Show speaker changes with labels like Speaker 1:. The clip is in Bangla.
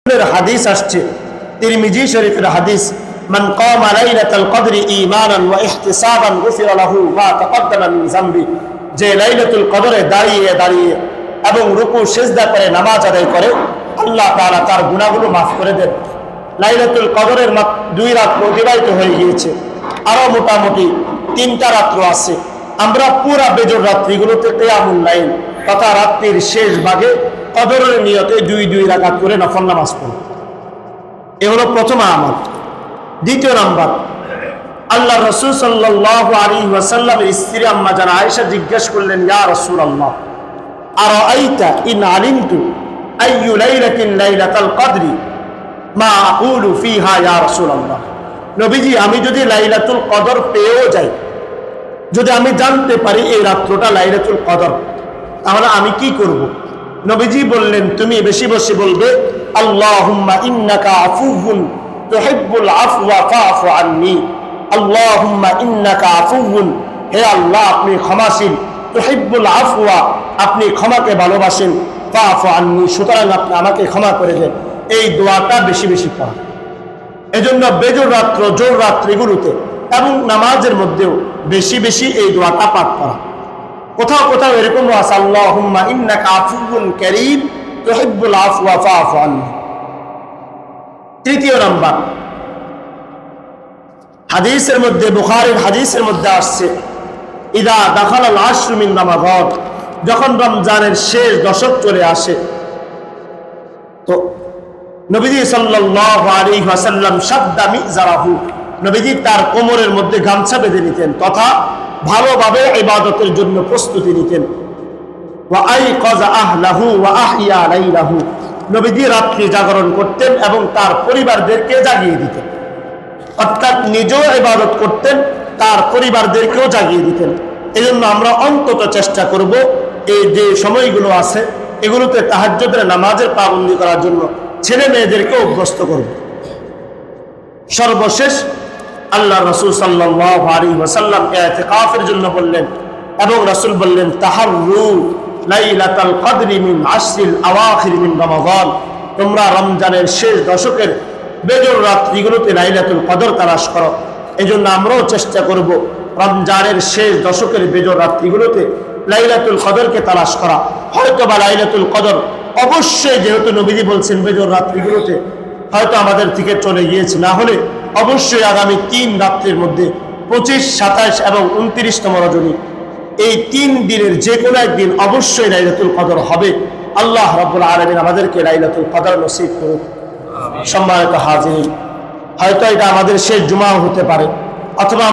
Speaker 1: হাদিস আসছে তিরমিজি শরীফের হাদিস মান কামা লাইলাতুল কদরি ঈমানান ওয়া ইহতিসাবান গুফিরা লাহু মা তাকাদ্দামা মিন যামবি, যে লাইলাতুল কদরে দাঁড়িয়ে এবং রুকু সিজদা করে নামাজ আদায় করে আল্লাহ তাআলা তার গুনাহগুলো মাফ করে দেন। লাইলাতুল কদরের 2 রাত অতিবাহিত হয়ে গিয়েছে, আরো মোটামুটি 3টা রাত্র আছে। আমরা পুরা বেজর রাত্রিগুলোতে কিয়ামুল লাইল তথা রাত্রির শেষ ভাগে কদরের নিয়তে 2 রাকাত করে নফল নামাজ পড়ব। এ হলো প্রথম আমল। দ্বিতীয় নাম্বার, আল্লাহ রাসূল সাল্লাল্লাহু আলাইহি ওয়াসাল্লামের স্ত্রী আম্মা জান আয়েশা জিজ্ঞেস করলেন, ইয়া রাসূলুল্লাহ আরাআইতা ইন আলিমতু আইয়ু লাইলাতিন লাইলাতুল কদরি মা আকুলু ফিহা ইয়া রাসূলুল্লাহ। নবীজি, আমি যদি লাইলাতুল কদর পেয়েও যাই, যদি আমি জানতে পারি এই রাত্রটা লাইলাতুল কদর, তাহলে আমি কি করব? নবীজি বললেন, তুমি বেশি বেশি বলবে আল্লাহুম্মা ইন্নাকা আফুউন তুহিব্বুল আফওয়া ফাআফু আন্নী। আল্লাহুম্মা ইন্নাকা আফুউন, হে আল্লাহ আপনি ক্ষমাশীল, তুহিব্বুল আফওয়া আপনি ক্ষমাকে ভালোবাসেন, ফাআফু আন্নী সুতরাং আপনি আমাকে ক্ষমা করে দেন। এই দোয়াটা বেশি বেশি পড়া। এজন্য বেজর রাত্র জোর রাত্রিগুলোতে এবং নামাজের মধ্যেও বেশি বেশি এই দোয়াটা পাঠ করা। কোথাও কোথাও এরকম আছে আল্লাহুম্মা ইন্নাকা আফুউন কারীম তুহিব্বুল আফওয়া ফাআফু আন্নী। তৃতীয় নাম্বার, হাদিসের মধ্যে বুখারীর হাদিসের মধ্যে আসছে ইদা দাখালাল আশরু মিন রমাদান, যখন রমজানের শেষ দশক চলে আসে তো নবীজি সাল্লাল্লাহু আলাইহি ওয়াসাল্লাম শাদ্দা মিজারাহু, নবীজি তার কোমরের মধ্যে গামছা বেঁধে নিতেন তথা ভালোভাবে ইবাদতের জন্য প্রস্তুতি নিতেন। ওয়া আইকাযা আহলাহু ওয়া আহইয়া লাইলাহু, নবীজি রাত্রি জাগরণ করতেন এবং তার পরিবারদেরকে জাগিয়ে দিতেন, অর্থাৎ নিজেও ইবাদত করতেন, তার পরিবারদেরকেও জাগিয়ে দিতেন। এজন্য আমরা অন্তত চেষ্টা করব এই যে সময়গুলো আছে এগুলোতে তাহাজ্জুদের নামাজের পাবন্দি করার জন্য ছেলে মেয়েদেরকে অভ্যস্ত করব। সর্বশেষ আল্লাহ রাসূল সাল্লাল্লাহু আলাইহি ওয়াসাল্লাম ইতিকাফের জন্য বললেন এবং রাসূল বললেন তাহাররু লাইলাতুল কদরি মিন আশরিল আওয়াখির মিন রমাদান, তোমরা রমজানের শেষ দশকের বেজর রাত্রিগুলোতে লাইলাতুল কদর তালাশ করো। এজন্য আমরাও চেষ্টা করব রমজানের শেষ দশকের বেজর রাত্রিগুলোতে লাইলাতুল কদরকে তালাশ করা। হয়তো বা লাইলাতুল কদর অবশ্যই, যেহেতু নবীজি বলছেন বেজর রাত্রিগুলোতে, হয়তো আমাদের থেকে চলে গিয়েছে, না হলে অবশ্যই আগামী 3 রাত্রির মধ্যে 25, 27 এবং 29তম রজনী, এই 3 দিনের যে কোনো একদিন অবশ্যই লাইলাতুল কদর হবে। আল্লাহ রাব্বুল আলামিন আমাদেরকে লাইলাতুল কদর নসিব করুন। সম্মানিত হাজিরিন, হয়তো এটা আমাদের শেষ জুমা হতে পারে অথবা